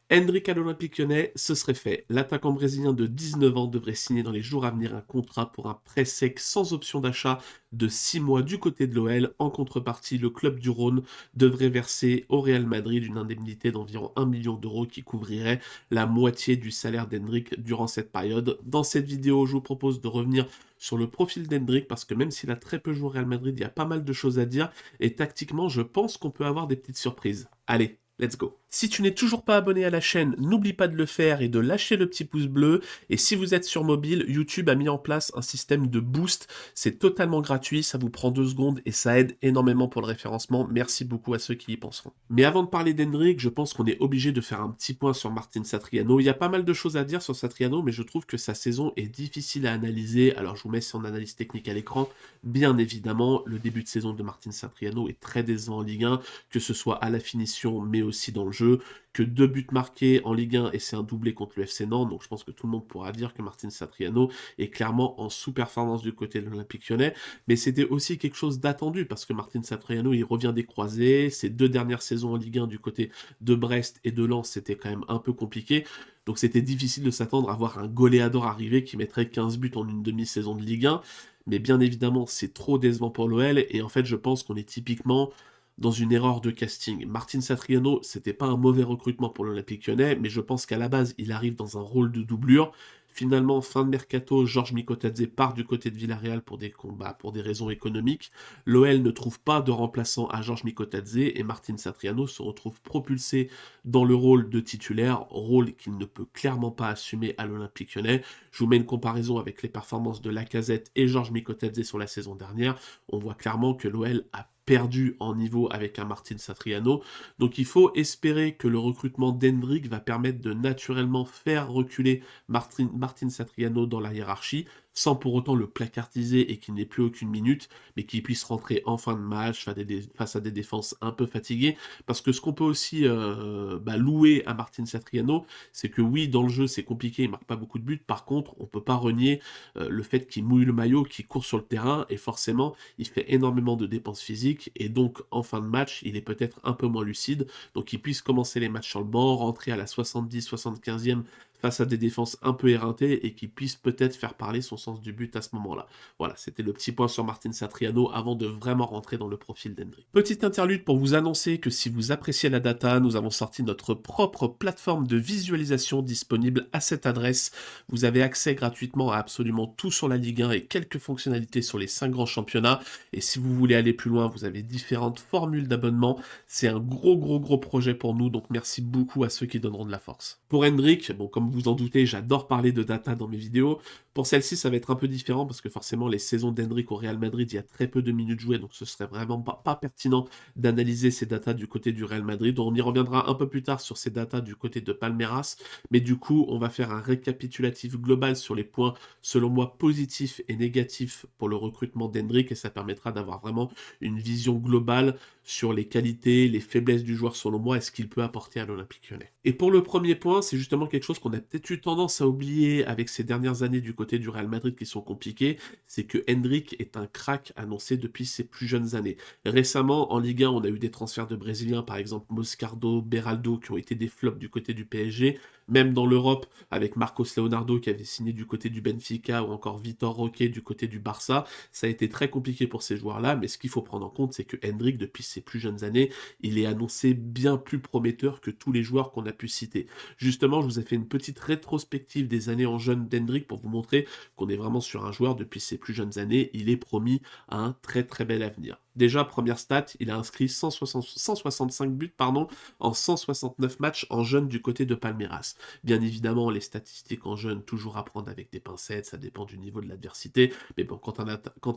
Hendrick à l'Olympique Lyonnais, ce serait fait. L'attaquant brésilien de 19 ans devrait signer dans les jours à venir un contrat pour un prêt sec sans option d'achat de 6 mois du côté de l'OL. En contrepartie, le club du Rhône devrait verser au Real Madrid une indemnité d'environ 1 million d'euros qui couvrirait la moitié du salaire d'Hendrick durant cette période. Dans cette vidéo, je vous propose de revenir sur le profil d'Hendrick parce que même s'il a très peu joué au Real Madrid, il y a pas mal de choses à dire et tactiquement, je pense qu'on peut avoir des petites surprises. Allez, let's go. Si tu n'es toujours pas abonné à la chaîne, n'oublie pas de le faire et de lâcher le petit pouce bleu. Et si vous êtes sur mobile, YouTube a mis en place un système de boost. C'est totalement gratuit, ça vous prend 2 secondes et ça aide énormément pour le référencement. Merci beaucoup à ceux qui y penseront. Mais avant de parler d'Hendrick, je pense qu'on est obligé de faire un petit point sur Martin Satriano. Il y a pas mal de choses à dire sur Satriano, mais je trouve que sa saison est difficile à analyser. Alors je vous mets son analyse technique à l'écran. Bien évidemment, le début de saison de Martin Satriano est très décevant en Ligue 1, que ce soit à la finition, mais aussi dans le jeu, que 2 buts marqués en Ligue 1 et c'est un doublé contre le FC Nantes, donc je pense que tout le monde pourra dire que Martin Satriano est clairement en sous-performance du côté de l'Olympique Lyonnais, mais c'était aussi quelque chose d'attendu parce que Martin Satriano il revient des croisés, ses 2 dernières saisons en Ligue 1 du côté de Brest et de Lens c'était quand même un peu compliqué, donc c'était difficile de s'attendre à voir un goléador arriver qui mettrait 15 buts en une demi-saison de Ligue 1, mais bien évidemment c'est trop décevant pour l'OL et en fait je pense qu'on est typiquement dans une erreur de casting. Martin Satriano, c'était pas un mauvais recrutement pour l'Olympique Lyonnais, mais je pense qu'à la base, il arrive dans un rôle de doublure. Finalement, fin de mercato, Georges Mikotadze part du côté de Villarreal pour des combats, pour des raisons économiques. L'OL ne trouve pas de remplaçant à Georges Mikotadze et Martin Satriano se retrouve propulsé dans le rôle de titulaire, rôle qu'il ne peut clairement pas assumer à l'Olympique Lyonnais. Je vous mets une comparaison avec les performances de Lacazette et Georges Mikotadze sur la saison dernière. On voit clairement que l'OL a perdu en niveau avec un Martin Satriano. Donc il faut espérer que le recrutement d'Hendrick va permettre de naturellement faire reculer Martin Satriano dans la hiérarchie, sans pour autant le placardiser et qu'il n'ait plus aucune minute, mais qu'il puisse rentrer en fin de match face à des défenses un peu fatiguées. Parce que ce qu'on peut aussi louer à Martin Satriano, c'est que oui, dans le jeu, c'est compliqué, il marque pas beaucoup de buts. Par contre, on peut pas renier le fait qu'il mouille le maillot, qu'il court sur le terrain, et forcément, il fait énormément de dépenses physiques, et donc en fin de match, il est peut-être un peu moins lucide, donc il puisse commencer les matchs sur le banc, rentrer à la 70-75e face à des défenses un peu éreintées, et qu'il puisse peut-être faire parler son sens du but à ce moment-là. Voilà, c'était le petit point sur Martin Satriano avant de vraiment rentrer dans le profil d'Hendrick. Petite interlude pour vous annoncer que si vous appréciez la data, nous avons sorti notre propre plateforme de visualisation disponible à cette adresse. Vous avez accès gratuitement à absolument tout sur la Ligue 1 et quelques fonctionnalités sur les 5 grands championnats. Et si vous voulez aller plus loin, vous avez différentes formules d'abonnement. C'est un gros projet pour nous, donc merci beaucoup à ceux qui donneront de la force. Pour Hendrick, bon, comme vous en doutez, j'adore parler de data dans mes vidéos. Pour celle-ci, ça va être un peu différent parce que forcément, les saisons d'Hendrick au Real Madrid, il y a très peu de minutes jouées, donc ce serait vraiment pas pertinent d'analyser ces datas du côté du Real Madrid. On y reviendra un peu plus tard sur ces datas du côté de Palmeiras, mais du coup, on va faire un récapitulatif global sur les points, selon moi, positifs et négatifs pour le recrutement d'Hendrick et ça permettra d'avoir vraiment une vision globale sur les qualités, les faiblesses du joueur selon moi et ce qu'il peut apporter à l'Olympique Lyonnais. Et pour le premier point, c'est justement quelque chose qu'on a peut-être eu tendance à oublier avec ces dernières années du côté du Real Madrid qui sont compliquées, c'est que Hendrick est un crack annoncé depuis ses plus jeunes années. Récemment, en Ligue 1, on a eu des transferts de Brésiliens, par exemple Moscardo, Beraldo, qui ont été des flops du côté du PSG, même dans l'Europe, avec Marcos Leonardo qui avait signé du côté du Benfica ou encore Vitor Roque du côté du Barça, ça a été très compliqué pour ces joueurs-là, mais ce qu'il faut prendre en compte, c'est que Hendrick, depuis ses plus jeunes années, il est annoncé bien plus prometteur que tous les joueurs qu'on a pu citer. Justement, je vous ai fait une petite rétrospective des années en jeune d'Hendrick pour vous montrer qu'on est vraiment sur un joueur depuis ses plus jeunes années, il est promis à un très bel avenir. Déjà, première stat, il a inscrit 165 buts en 169 matchs en jeune du côté de Palmeiras. Bien évidemment, les statistiques en jeune, toujours à prendre avec des pincettes, ça dépend du niveau de l'adversité, mais bon, quand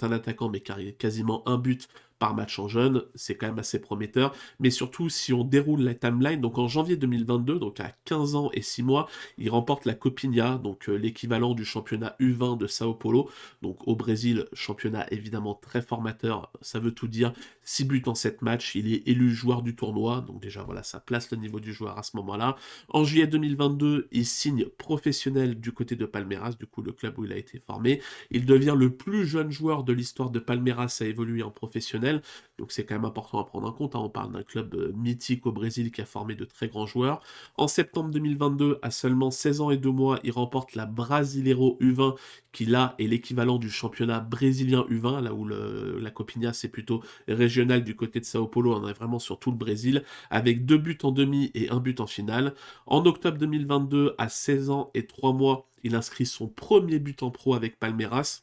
un attaquant met quasiment un but par match en jeune, c'est quand même assez prometteur, mais surtout si on déroule la timeline, donc en janvier 2022, donc à 15 ans et 6 mois, il remporte la Copinha, donc l'équivalent du championnat U20 de Sao Paulo, donc au Brésil, championnat évidemment très formateur, ça veut tout dire, 6 buts en 7 matchs, il est élu joueur du tournoi, donc déjà voilà, ça place le niveau du joueur à ce moment-là. En juillet 2022, il signe professionnel du côté de Palmeiras, du coup le club où il a été formé. Il devient le plus jeune joueur de l'histoire de Palmeiras à évoluer en professionnel, donc c'est quand même important à prendre en compte, hein. On parle d'un club mythique au Brésil qui a formé de très grands joueurs. En septembre 2022, à seulement 16 ans et 2 mois, il remporte la Brasileiro U20, qui là est l'équivalent du championnat brésilien U20, là où la Copinha c'est plutôt régional du côté de Sao Paulo, on est vraiment sur tout le Brésil, avec 2 buts en demi et 1 but en finale. En octobre 2022, à 16 ans et 3 mois, il inscrit son premier but en pro avec Palmeiras.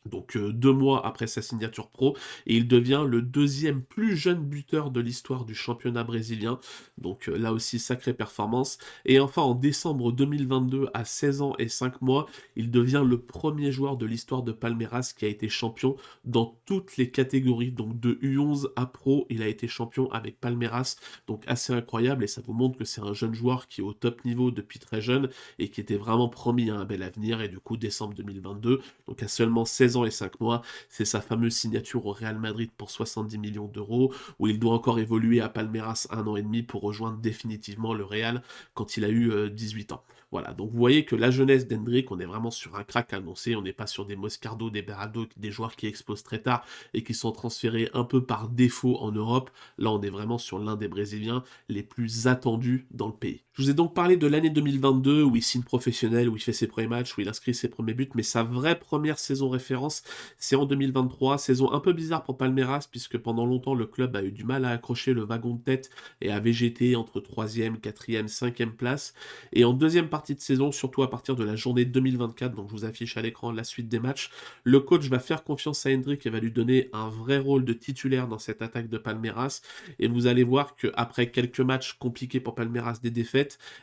Donc 2 mois après sa signature pro, et il devient le deuxième plus jeune buteur de l'histoire du championnat brésilien. Donc là aussi, sacrée performance. Et enfin, en décembre 2022, à 16 ans et 5 mois, il devient le premier joueur de l'histoire de Palmeiras qui a été champion dans toutes les catégories. Donc de U11 à pro, il a été champion avec Palmeiras. Donc assez incroyable, et ça vous montre que c'est un jeune joueur qui est au top niveau depuis très jeune, et qui était vraiment promis à un bel avenir. Et du coup, décembre 2022, donc à seulement 16 ans et 5 mois, c'est sa fameuse signature au Real Madrid pour 70 millions d'euros, où il doit encore évoluer à Palmeiras 1 an et demi pour rejoindre définitivement le Real quand il a eu 18 ans. Voilà, donc vous voyez que la jeunesse d'Hendrick, on est vraiment sur un crack annoncé, on n'est pas sur des Moscardo, des Beraldo, des joueurs qui explosent très tard et qui sont transférés un peu par défaut en Europe. Là, on est vraiment sur l'un des Brésiliens les plus attendus dans le pays. Je vous ai donc parlé de l'année 2022 où il signe professionnel, où il fait ses premiers matchs, où il inscrit ses premiers buts, mais sa vraie première saison référence, c'est en 2023, saison un peu bizarre pour Palmeiras, puisque pendant longtemps le club a eu du mal à accrocher le wagon de tête et a végété entre 3e, 4e, 5e place. Et en deuxième partie de saison, surtout à partir de la journée 2024, donc je vous affiche à l'écran la suite des matchs, le coach va faire confiance à Hendrick et va lui donner un vrai rôle de titulaire dans cette attaque de Palmeiras. Et vous allez voir qu'après quelques matchs compliqués pour Palmeiras, des défaites,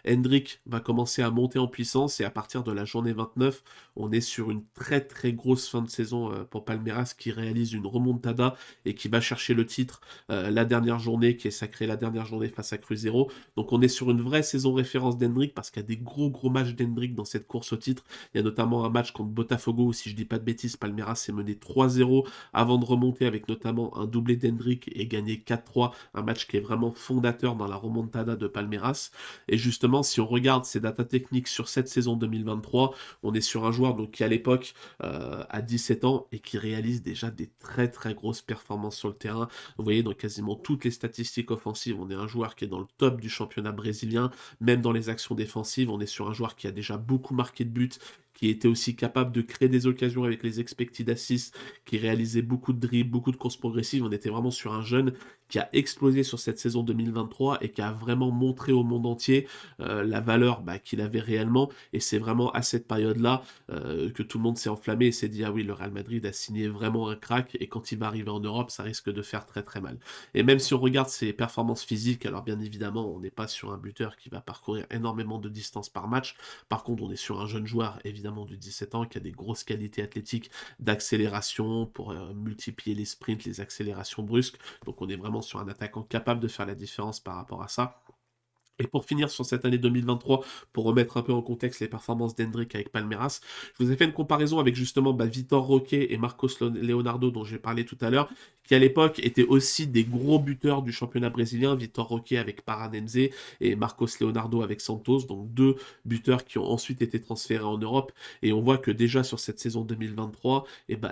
Hendrick va commencer à monter en puissance, et à partir de la journée 29, on est sur une très très grosse fin de saison pour Palmeiras, qui réalise une remontada et qui va chercher le titre la dernière journée, qui est sacrée la dernière journée face à Cruzeiro. Donc on est sur une vraie saison référence d'Hendrick, parce qu'il y a des gros matchs d'Hendrick dans cette course au titre. Il y a notamment un match contre Botafogo où, si je dis pas de bêtises, Palmeiras s'est mené 3-0 avant de remonter avec notamment un doublé d'Hendrick et gagner 4-3, un match qui est vraiment fondateur dans la remontada de Palmeiras. Et justement, si on regarde ses data techniques sur cette saison 2023, on est sur un joueur donc qui à l'époque a 17 ans et qui réalise déjà des très très grosses performances sur le terrain. Vous voyez, dans quasiment toutes les statistiques offensives, on est un joueur qui est dans le top du championnat brésilien. Même dans les actions défensives, on est sur un joueur qui a déjà beaucoup marqué de buts, qui était aussi capable de créer des occasions avec les expected assists, qui réalisait beaucoup de dribbles, beaucoup de courses progressives. On était vraiment sur un jeune qui a explosé sur cette saison 2023 et qui a vraiment montré au monde entier la valeur qu'il avait réellement. Et c'est vraiment à cette période-là que tout le monde s'est enflammé et s'est dit: ah oui, le Real Madrid a signé vraiment un crack, et quand il va arriver en Europe, ça risque de faire très très mal. Et même si on regarde ses performances physiques, alors bien évidemment, on n'est pas sur un buteur qui va parcourir énormément de distance par match. Par contre, on est sur un jeune joueur, évidemment de 17 ans, qui a des grosses qualités athlétiques, d'accélération pour multiplier les sprints, les accélérations brusques. Donc on est vraiment sur un attaquant capable de faire la différence par rapport à ça. Et pour finir sur cette année 2023, pour remettre un peu en contexte les performances d'Hendrick avec Palmeiras, je vous ai fait une comparaison avec justement Vitor Roque et Marcos Leonardo, dont j'ai parlé tout à l'heure, qui à l'époque étaient aussi des gros buteurs du championnat brésilien. Vitor Roque avec Paranense et Marcos Leonardo avec Santos, donc deux buteurs qui ont ensuite été transférés en Europe. Et on voit que déjà sur cette saison 2023,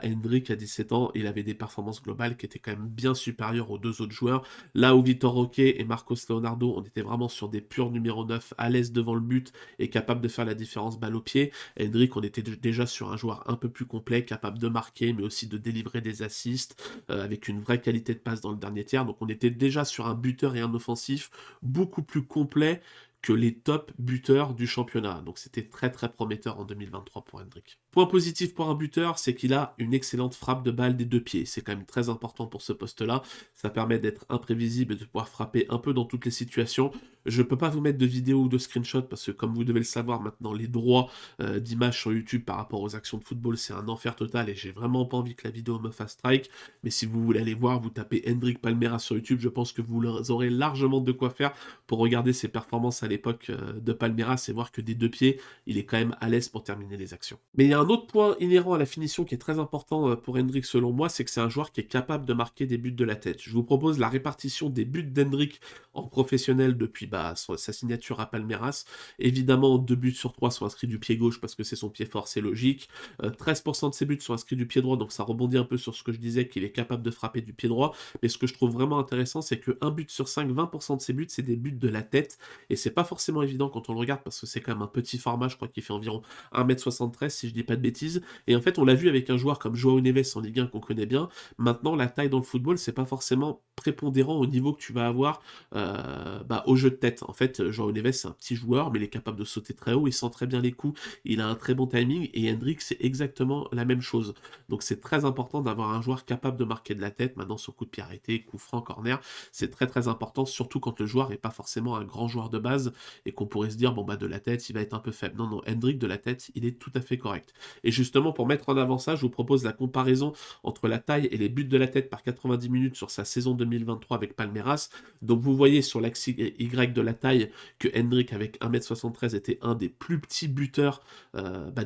Hendrick à 17 ans, il avait des performances globales qui étaient quand même bien supérieures aux deux autres joueurs. Là où Vitor Roque et Marcos Leonardo, on était vraiment sur des purs numéro 9, à l'aise devant le but et capable de faire la différence balle au pied. Hendrick, on était déjà sur un joueur un peu plus complet, capable de marquer, mais aussi de délivrer des assists, avec une vraie qualité de passe dans le dernier tiers. Donc on était déjà sur un buteur et un offensif beaucoup plus complet que les top buteurs du championnat. Donc c'était très très prometteur en 2023 pour Hendrick. Point positif pour un buteur, c'est qu'il a une excellente frappe de balle des deux pieds. C'est quand même très important pour ce poste-là. Ça permet d'être imprévisible et de pouvoir frapper un peu dans toutes les situations. Je peux pas vous mettre de vidéo ou de screenshot parce que comme vous devez le savoir maintenant, les droits d'image sur YouTube par rapport aux actions de football, c'est un enfer total et j'ai vraiment pas envie que la vidéo me fasse strike. Mais si vous voulez aller voir, vous tapez Hendrik Palmera sur YouTube, je pense que vous aurez largement de quoi faire pour regarder ses performances à l'époque de Palmeiras et voir que des deux pieds, il est quand même à l'aise pour terminer les actions. Mais il y a un autre point inhérent à la finition qui est très important pour Hendrik selon moi, c'est que c'est un joueur qui est capable de marquer des buts de la tête. Je vous propose la répartition des buts d'Hendrik en professionnel depuis sa signature à Palmeiras. Évidemment, 2 buts sur 3 sont inscrits du pied gauche parce que c'est son pied fort, c'est logique. 13% de ses buts sont inscrits du pied droit, donc ça rebondit un peu sur ce que je disais, qu'il est capable de frapper du pied droit. Mais ce que je trouve vraiment intéressant, c'est que 1 but sur 5, 20% de ses buts, c'est des buts de la tête. Et c'est pas forcément évident quand on le regarde parce que c'est quand même un petit format, je crois qu'il fait environ 1m73 si je dis pas de bêtises. Et en fait, on l'a vu avec un joueur comme Joao Neves en Ligue 1 qu'on connaît bien. Maintenant, la taille dans le football, c'est pas forcément prépondérant au niveau que tu vas avoir au jeu de tête. En fait, Joao Neves, c'est un petit joueur, mais il est capable de sauter très haut, il sent très bien les coups, il a un très bon timing, et Hendrik, c'est exactement la même chose. Donc c'est très important d'avoir un joueur capable de marquer de la tête, maintenant sur coup de pied arrêté, coup franc, corner, c'est très très important, surtout quand le joueur n'est pas forcément un grand joueur de base, et qu'on pourrait se dire, bon bah de la tête, il va être un peu faible. Non, non, Hendrik, de la tête, il est tout à fait correct. Et justement, pour mettre en avant ça, je vous propose la comparaison entre la taille et les buts de la tête par 90 minutes sur sa saison 2023 avec Palmeiras. Donc vous voyez sur l'axe Y de la taille que Hendrik avec 1m73 était un des plus petits buteurs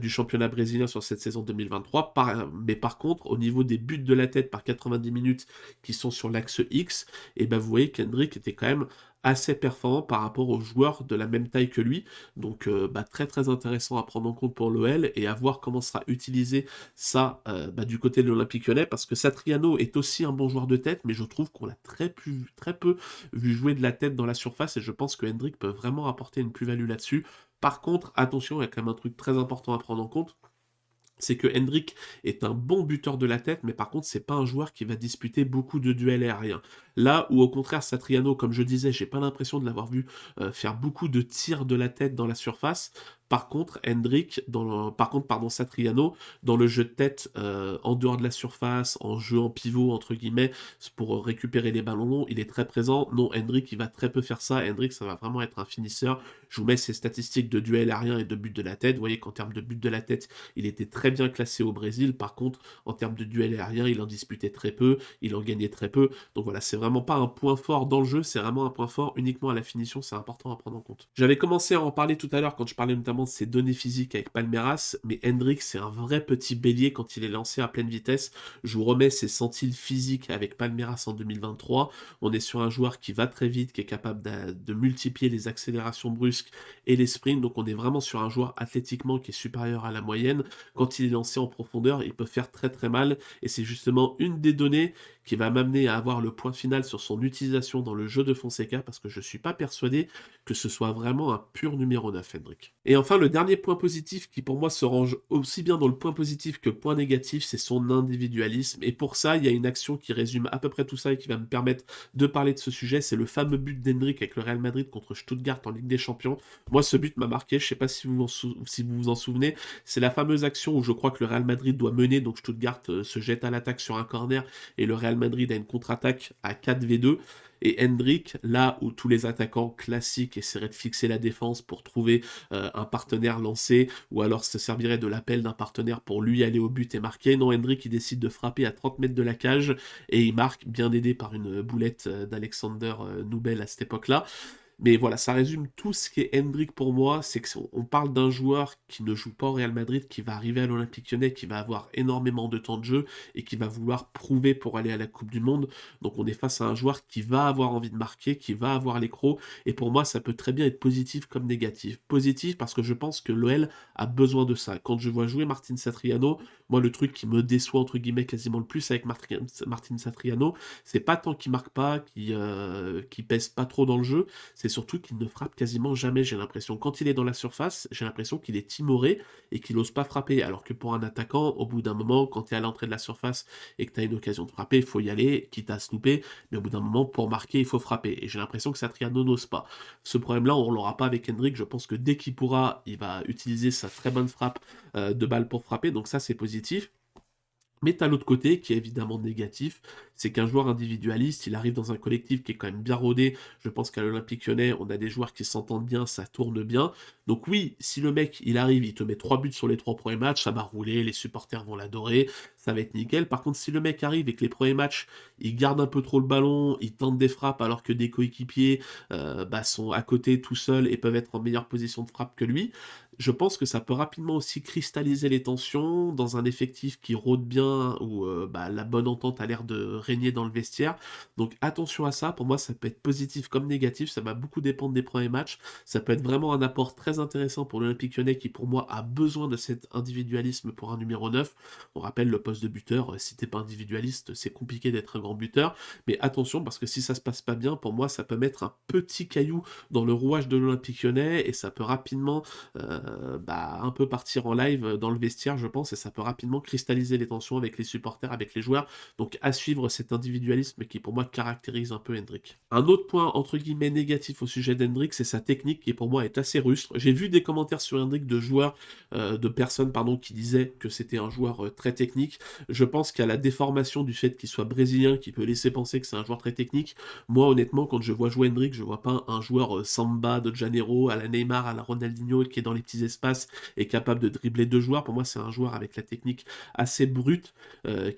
du championnat brésilien sur cette saison 2023. Mais par contre, au niveau des buts de la tête par 90 minutes qui sont sur l'axe X, et vous voyez qu'Hendrik était quand même assez performant par rapport aux joueurs de la même taille que lui. Donc très très intéressant à prendre en compte pour l'OL et à voir comment sera utilisé ça du côté de l'Olympique Lyonnais, parce que Satriano est aussi un bon joueur de tête, mais je trouve qu'on l'a très peu vu jouer de la tête dans la surface, et je pense que Hendrik peut vraiment apporter une plus-value là-dessus. Par contre, attention, il y a quand même un truc très important à prendre en compte, c'est que Hendrik est un bon buteur de la tête, mais par contre, c'est pas un joueur qui va disputer beaucoup de duels aériens. Là où, au contraire, Satriano, comme je disais, j'ai pas l'impression de l'avoir vu faire beaucoup de tirs de la tête dans la surface. Par contre, Satriano, dans le jeu de tête, en dehors de la surface, en jeu en pivot, entre guillemets, pour récupérer les ballons longs, il est très présent. Non, Hendrik, il va très peu faire ça. Hendrik, ça va vraiment être un finisseur. Je vous mets ses statistiques de duel aérien et de but de la tête. Vous voyez qu'en termes de but de la tête, il était très bien classé au Brésil. Par contre, en termes de duel aérien, il en disputait très peu, il en gagnait très peu. Donc voilà, c'est vraiment pas un point fort dans le jeu, c'est vraiment un point fort uniquement à la finition, c'est important à prendre en compte. J'avais commencé à en parler tout à l'heure quand je parlais notamment de ses données physiques avec Palmeiras, mais Hendrik, c'est un vrai petit bélier quand il est lancé à pleine vitesse. Je vous remets ses centiles physiques avec Palmeiras en 2023. On est sur un joueur qui va très vite, qui est capable de multiplier les accélérations brusques et les sprints, donc on est vraiment sur un joueur athlétiquement qui est supérieur à la moyenne. Quand il est lancé en profondeur, il peut faire très très mal, et c'est justement une des données qui va m'amener à avoir le point final sur son utilisation dans le jeu de Fonseca, parce que je ne suis pas persuadé que ce soit vraiment un pur numéro 9, Hendrik. Et enfin, le dernier point positif qui pour moi se range aussi bien dans le point positif que le point négatif, c'est son individualisme. Et pour ça, il y a une action qui résume à peu près tout ça et qui va me permettre de parler de ce sujet, c'est le fameux but d'Hendrik avec le Real Madrid contre Stuttgart en Ligue des Champions. Moi, ce but m'a marqué, je ne sais pas si vous vous en souvenez, c'est la fameuse action où je crois que le Real Madrid doit mener, donc Stuttgart se jette à l'attaque sur un corner, et le Real Madrid a une contre-attaque à 4v2, et Hendrik, là où tous les attaquants classiques essaieraient de fixer la défense pour trouver un partenaire lancé, ou alors se servirait de l'appel d'un partenaire pour lui aller au but et marquer, non, Hendrik il décide de frapper à 30 mètres de la cage, et il marque, bien aidé par une boulette d'Alexander Nubel à cette époque-là. Mais voilà, ça résume tout ce qui est Hendrik pour moi, c'est qu'on parle d'un joueur qui ne joue pas au Real Madrid, qui va arriver à l'Olympique Lyonnais, qui va avoir énormément de temps de jeu et qui va vouloir prouver pour aller à la Coupe du Monde. Donc on est face à un joueur qui va avoir envie de marquer, qui va avoir l'écro, et pour moi ça peut très bien être positif comme négatif. Positif parce que je pense que l'OL a besoin de ça. Quand je vois jouer Martin Satriano, moi le truc qui me déçoit entre guillemets quasiment le plus avec Martin Satriano, c'est pas tant qu'il marque pas, qu'il pèse pas trop dans le jeu, c'est surtout qu'il ne frappe quasiment jamais, j'ai l'impression. Quand il est dans la surface, j'ai l'impression qu'il est timoré et qu'il n'ose pas frapper. Alors que pour un attaquant, au bout d'un moment, quand tu es à l'entrée de la surface et que tu as une occasion de frapper, il faut y aller, quitte à se louper, mais au bout d'un moment, pour marquer, il faut frapper. Et j'ai l'impression que Satriano n'ose pas. Ce problème-là, on ne l'aura pas avec Hendrik. Je pense que dès qu'il pourra, il va utiliser sa très bonne frappe de balle pour frapper. Donc ça, c'est positif. Mais t'as l'autre côté qui est évidemment négatif, c'est qu'un joueur individualiste, il arrive dans un collectif qui est quand même bien rodé. Je pense qu'à l'Olympique Lyonnais, on a des joueurs qui s'entendent bien, ça tourne bien. Donc oui, si le mec, il arrive, il te met 3 buts sur les 3 premiers matchs, ça va rouler, les supporters vont l'adorer, ça va être nickel. Par contre, si le mec arrive et que les premiers matchs, il garde un peu trop le ballon, il tente des frappes alors que des coéquipiers sont à côté tout seuls et peuvent être en meilleure position de frappe que lui, je pense que ça peut rapidement aussi cristalliser les tensions dans un effectif qui rôde bien, où la bonne entente a l'air de régner dans le vestiaire. Donc attention à ça, pour moi ça peut être positif comme négatif, ça va beaucoup dépendre des premiers matchs. Ça peut être vraiment un apport très intéressant pour l'Olympique Lyonnais qui pour moi a besoin de cet individualisme pour un numéro 9. On rappelle le poste de buteur, si t'es pas individualiste, c'est compliqué d'être un grand buteur. Mais attention parce que si ça se passe pas bien, pour moi ça peut mettre un petit caillou dans le rouage de l'Olympique Lyonnais et ça peut rapidement un peu partir en live dans le vestiaire, je pense, et ça peut rapidement cristalliser les tensions avec les supporters, avec les joueurs. Donc à suivre cet individualisme qui pour moi caractérise un peu Hendrick. Un autre point entre guillemets négatif au sujet d'Hendrick, c'est sa technique qui pour moi est assez rustre. J'ai vu des commentaires sur Hendrick de joueurs, de personnes pardon, qui disaient que c'était un joueur très technique. Je pense qu'il y a la déformation du fait qu'il soit brésilien qui peut laisser penser que c'est un joueur très technique. Moi honnêtement quand je vois jouer Hendrick, je vois pas un joueur Samba de Janeiro à la Neymar, à la Ronaldinho qui est dans les petits espaces est capable de dribbler deux joueurs. Pour moi, c'est un joueur avec la technique assez brute,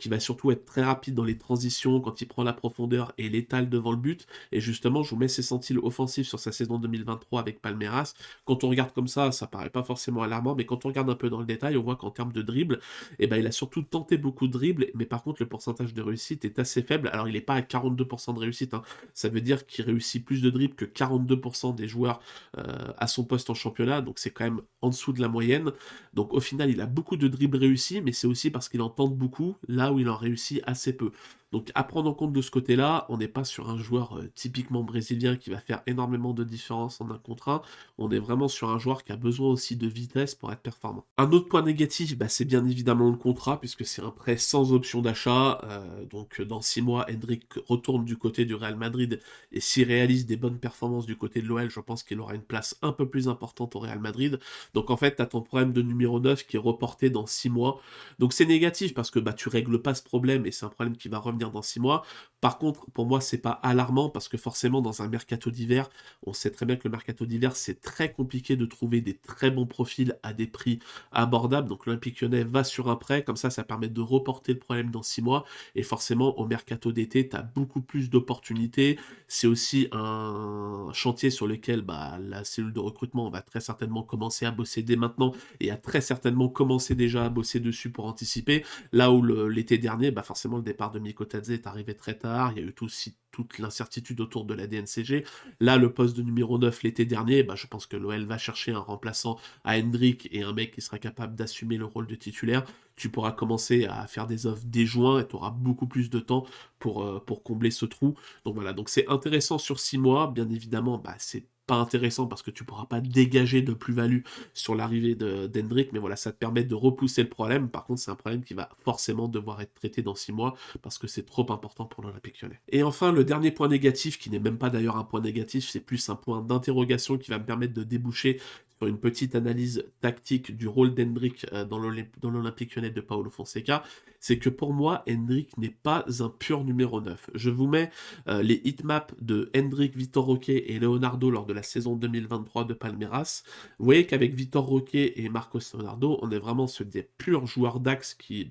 qui va surtout être très rapide dans les transitions, quand il prend la profondeur et l'étale devant le but. Et justement, je vous mets ses centiles offensifs sur sa saison 2023 avec Palmeiras. Quand on regarde comme ça paraît pas forcément alarmant, mais quand on regarde un peu dans le détail, on voit qu'en termes de dribble, il a surtout tenté beaucoup de dribbles, mais par contre, le pourcentage de réussite est assez faible. Alors, il n'est pas à 42% de réussite, hein. Ça veut dire qu'il réussit plus de dribbles que 42% des joueurs à son poste en championnat, donc c'est quand même en dessous de la moyenne. Donc au final, il a beaucoup de dribbles réussis, mais c'est aussi parce qu'il en tente beaucoup, là où il en réussit assez peu. Donc à prendre en compte de ce côté-là, on n'est pas sur un joueur typiquement brésilien qui va faire énormément de différence en un contre un, on est vraiment sur un joueur qui a besoin aussi de vitesse pour être performant. Un autre point négatif, c'est bien évidemment le contrat, puisque c'est un prêt sans option d'achat, donc dans 6 mois, Hendrick retourne du côté du Real Madrid, et s'il réalise des bonnes performances du côté de l'OL, je pense qu'il aura une place un peu plus importante au Real Madrid. Donc en fait, tu as ton problème de numéro 9 qui est reporté dans 6 mois. Donc c'est négatif parce que tu règles pas ce problème et c'est un problème qui va revenir dans 6 mois. Par contre, pour moi, c'est pas alarmant parce que forcément, dans un mercato d'hiver, on sait très bien que le mercato d'hiver, c'est très compliqué de trouver des très bons profils à des prix abordables. Donc l'Olympique Lyonnais va sur un prêt, comme ça permet de reporter le problème dans 6 mois. Et forcément, au mercato d'été, tu as beaucoup plus d'opportunités. C'est aussi un chantier sur lequel la cellule de recrutement va très certainement commencer à bosser dès maintenant et a très certainement commencé déjà à bosser dessus pour anticiper. Là où l'été dernier, forcément le départ de Miko Tadze est arrivé très tard, il y a eu aussi toute l'incertitude autour de la DNCG. Là, le poste de numéro 9 l'été dernier, je pense que l'OL va chercher un remplaçant à Hendrick et un mec qui sera capable d'assumer le rôle de titulaire. Tu pourras commencer à faire des offres dès juin et tu auras beaucoup plus de temps pour combler ce trou. Donc voilà, donc c'est intéressant sur 6 mois, bien évidemment, c'est pas intéressant parce que tu pourras pas dégager de plus-value sur l'arrivée d'Hendrick, mais voilà, ça te permet de repousser le problème. Par contre, c'est un problème qui va forcément devoir être traité dans 6 mois parce que c'est trop important pour l'Olympique Lyonnais. Et enfin, le dernier point négatif, qui n'est même pas d'ailleurs un point négatif, c'est plus un point d'interrogation qui va me permettre de déboucher sur une petite analyse tactique du rôle d'Hendrick dans l'Olympique Lyonnais de Paulo Fonseca, c'est que pour moi, Hendrick n'est pas un pur numéro 9. Je vous mets les hitmaps de Hendrick, Vitor Roque et Leonardo lors de la saison 2023 de Palmeiras. Vous voyez qu'avec Vitor Roque et Marcos Leonardo, on est vraiment sur des purs joueurs d'axe qui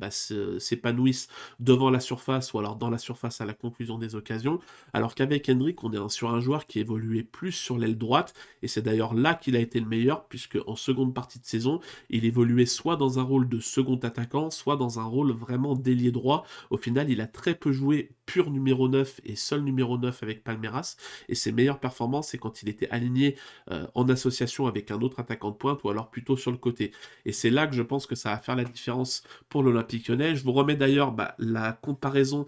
s'épanouissent devant la surface ou alors dans la surface à la conclusion des occasions, alors qu'avec Hendrick, on est sur un joueur qui évoluait plus sur l'aile droite, et c'est d'ailleurs là qu'il a été le meilleur, puisque en seconde partie de saison, il évoluait soit dans un rôle de second attaquant, soit dans un rôle vraiment d'ailier droit. Au final, il a très peu joué pur numéro 9 et seul numéro 9 avec Palmeiras, et ses meilleures performances, c'est quand il était aligné en association avec un autre attaquant de pointe, ou alors plutôt sur le côté. Et c'est là que je pense que ça va faire la différence pour l'Olympique Lyonnais. Je vous remets d'ailleurs la comparaison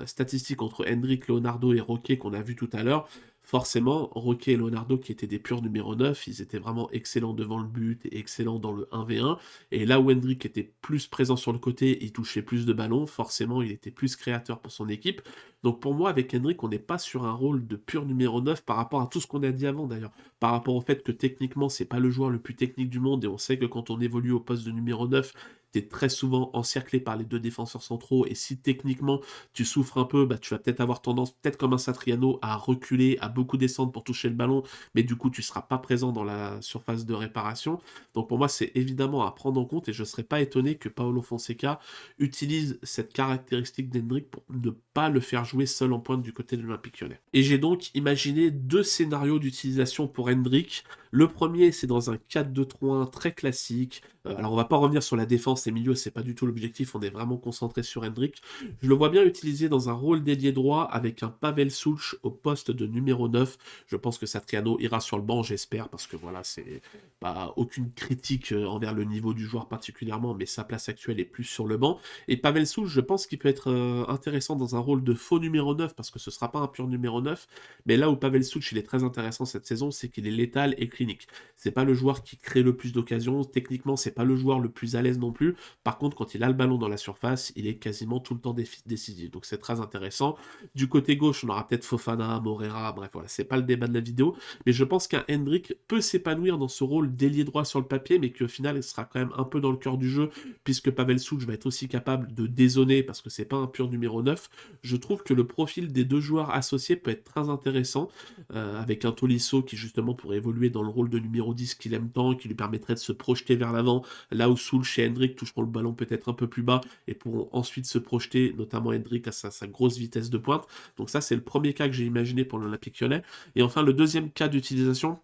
statistique entre Hendrick, Leonardo et Roque qu'on a vu tout à l'heure. Forcément, Roque et Leonardo, qui étaient des purs numéro 9, ils étaient vraiment excellents devant le but et excellents dans le 1v1. Et là où Hendrick était plus présent sur le côté, il touchait plus de ballons, forcément, il était plus créateur pour son équipe. Donc pour moi, avec Hendrick, on n'est pas sur un rôle de pur numéro 9 par rapport à tout ce qu'on a dit avant d'ailleurs. Par rapport au fait que techniquement, c'est pas le joueur le plus technique du monde, et on sait que quand on évolue au poste de numéro 9, tu es très souvent encerclé par les 2 défenseurs centraux et si techniquement tu souffres un peu, bah, tu vas peut-être avoir tendance, peut-être comme un Satriano, à reculer, à beaucoup descendre pour toucher le ballon, mais du coup tu seras pas présent dans la surface de réparation. Donc pour moi, c'est évidemment à prendre en compte et je serais pas étonné que Paulo Fonseca utilise cette caractéristique d'Hendrick pour ne pas le faire jouer seul en pointe du côté de l'Olympique Lyonnais. Et j'ai donc imaginé 2 scénarios d'utilisation pour Hendrick. Le premier, c'est dans un 4-2-3-1 très classique. Alors on va pas revenir sur la défense et milieux, c'est pas du tout l'objectif, on est vraiment concentré sur Hendrick. Je le vois bien utilisé dans un rôle d'ailier droit avec un Pavel Sulch au poste de numéro 9. Je pense que Satriano ira sur le banc, j'espère, parce que voilà, c'est pas aucune critique envers le niveau du joueur particulièrement, mais sa place actuelle est plus sur le banc. Et Pavel Sulch, je pense qu'il peut être intéressant dans un rôle de faux numéro 9, parce que ce sera pas un pur numéro 9, mais là où Pavel Sulch il est très intéressant cette saison, c'est qu'il est létal et clinique. C'est pas le joueur qui crée le plus d'occasions, techniquement c'est pas le joueur le plus à l'aise non plus, par contre quand il a le ballon dans la surface, il est quasiment tout le temps décisif, donc c'est très intéressant. Du côté gauche, on aura peut-être Fofana, Morera, bref voilà, c'est pas le débat de la vidéo, mais je pense qu'un Hendrick peut s'épanouir dans ce rôle d'ailier droit sur le papier, mais qu'au final il sera quand même un peu dans le cœur du jeu, puisque Pavel Sulch va être aussi capable de dézonner, parce que c'est pas un pur numéro 9. Je trouve que le profil des 2 joueurs associés peut être très intéressant, avec un Tolisso qui justement pourrait évoluer dans le rôle de numéro 10 qu'il aime tant, qui lui permettrait de se projeter vers l'avant, là où Sulch et Hendrick toucheront le ballon peut-être un peu plus bas et pourront ensuite se projeter, notamment Hendrick à sa grosse vitesse de pointe. Donc ça, c'est le premier cas que j'ai imaginé pour l'Olympique Lyonnais. Et enfin, le deuxième cas d'utilisation,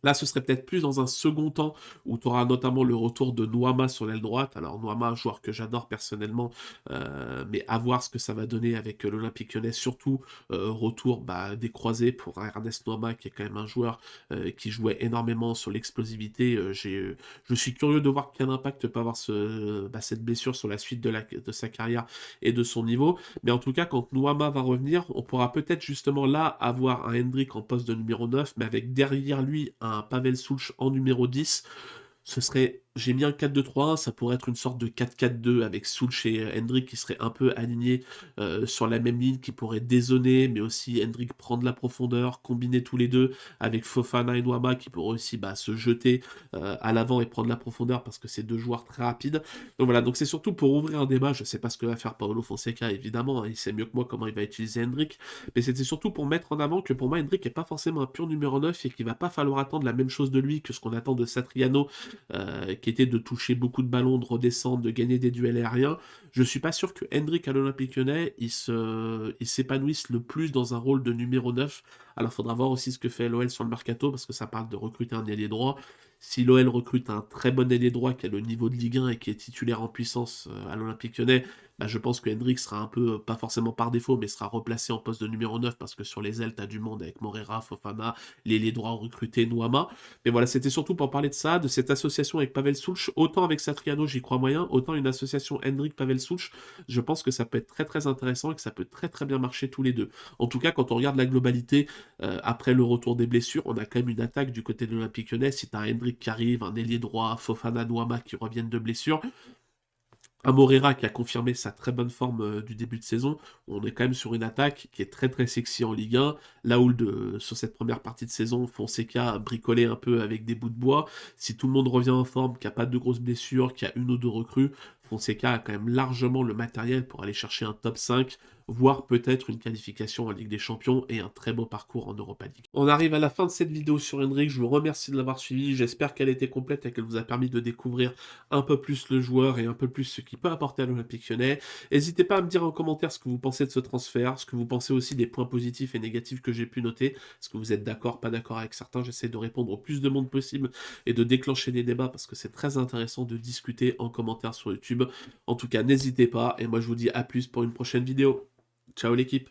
là, ce serait peut-être plus dans un second temps où tu auras notamment le retour de Nuama sur l'aile droite. Alors, Nuama, joueur que j'adore personnellement, mais à voir ce que ça va donner avec l'Olympique Lyonnais. Surtout, retour des croisés pour Ernest Nuama, qui est quand même un joueur qui jouait énormément sur l'explosivité. Je suis curieux de voir quel impact peut avoir cette blessure sur la suite de sa carrière et de son niveau. Mais en tout cas, quand Nuama va revenir, on pourra peut-être justement là avoir un Hendrick en poste de numéro 9, mais avec derrière lui un Pavel Sulch en numéro 10. Ce serait, j'ai mis un 4-2-3-1, ça pourrait être une sorte de 4-4-2 avec Sulch et Hendrick qui seraient un peu alignés sur la même ligne, qui pourraient dézonner, mais aussi Hendrick prendre la profondeur, combiner tous les deux avec Fofana et Nuama qui pourraient aussi se jeter à l'avant et prendre la profondeur parce que c'est 2 joueurs très rapides. Donc voilà, donc c'est surtout pour ouvrir un débat. Je sais pas ce que va faire Paulo Fonseca, évidemment, hein, il sait mieux que moi comment il va utiliser Hendrick, mais c'était surtout pour mettre en avant que pour moi Hendrick n'est pas forcément un pur numéro 9 et qu'il va pas falloir attendre la même chose de lui que ce qu'on attend de Satriano, qui était de toucher beaucoup de ballons, de redescendre, de gagner des duels aériens. Je suis pas sûr que Hendrick à l'Olympique Lyonnais, il s'épanouisse le plus dans un rôle de numéro 9. Alors faudra voir aussi ce que fait l'OL sur le mercato, parce que ça parle de recruter un ailier droit. Si l'OL recrute un très bon ailier droit qui a le niveau de Ligue 1 et qui est titulaire en puissance à l'Olympique Lyonnais, je pense que Hendrick sera un peu, pas forcément par défaut, mais sera replacé en poste de numéro 9 parce que sur les ailes, tu as du monde avec Morera, Fofana, l'ailier droit recruté, Nuama. Mais voilà, c'était surtout pour parler de ça, de cette association avec Pavel Sulch. Autant avec Satriano, j'y crois moyen, autant une association Hendrick-Pavel Sulch, je pense que ça peut être très très intéressant et que ça peut très très bien marcher tous les deux. En tout cas, quand on regarde la globalité, après le retour des blessures, on a quand même une attaque du côté de l'Olympique Lyonnais. Si tu as un Hendrick qui arrive, un ailier droit, Fofana, Nuama qui reviennent de blessures, un Morera qui a confirmé sa très bonne forme du début de saison, on est quand même sur une attaque qui est très très sexy en Ligue 1, là où sur cette première partie de saison, Fonseca a bricolé un peu avec des bouts de bois. Si tout le monde revient en forme, qu'il n'y a pas de grosses blessures, qu'il y a une ou deux recrues, Fonseca a quand même largement le matériel pour aller chercher un top 5, voire peut-être une qualification en Ligue des Champions et un très beau parcours en Europa League. On arrive à la fin de cette vidéo sur Hendrick, je vous remercie de l'avoir suivi, j'espère qu'elle était complète et qu'elle vous a permis de découvrir un peu plus le joueur et un peu plus ce qu'il peut apporter à l'Olympique Lyonnais. N'hésitez pas à me dire en commentaire ce que vous pensez de ce transfert, ce que vous pensez aussi des points positifs et négatifs que j'ai pu noter, est-ce que vous êtes d'accord, pas d'accord avec certains, j'essaie de répondre au plus de monde possible et de déclencher des débats parce que c'est très intéressant de discuter en commentaire sur YouTube. En tout cas, n'hésitez pas et moi je vous dis à plus pour une prochaine vidéo. Ciao l'équipe!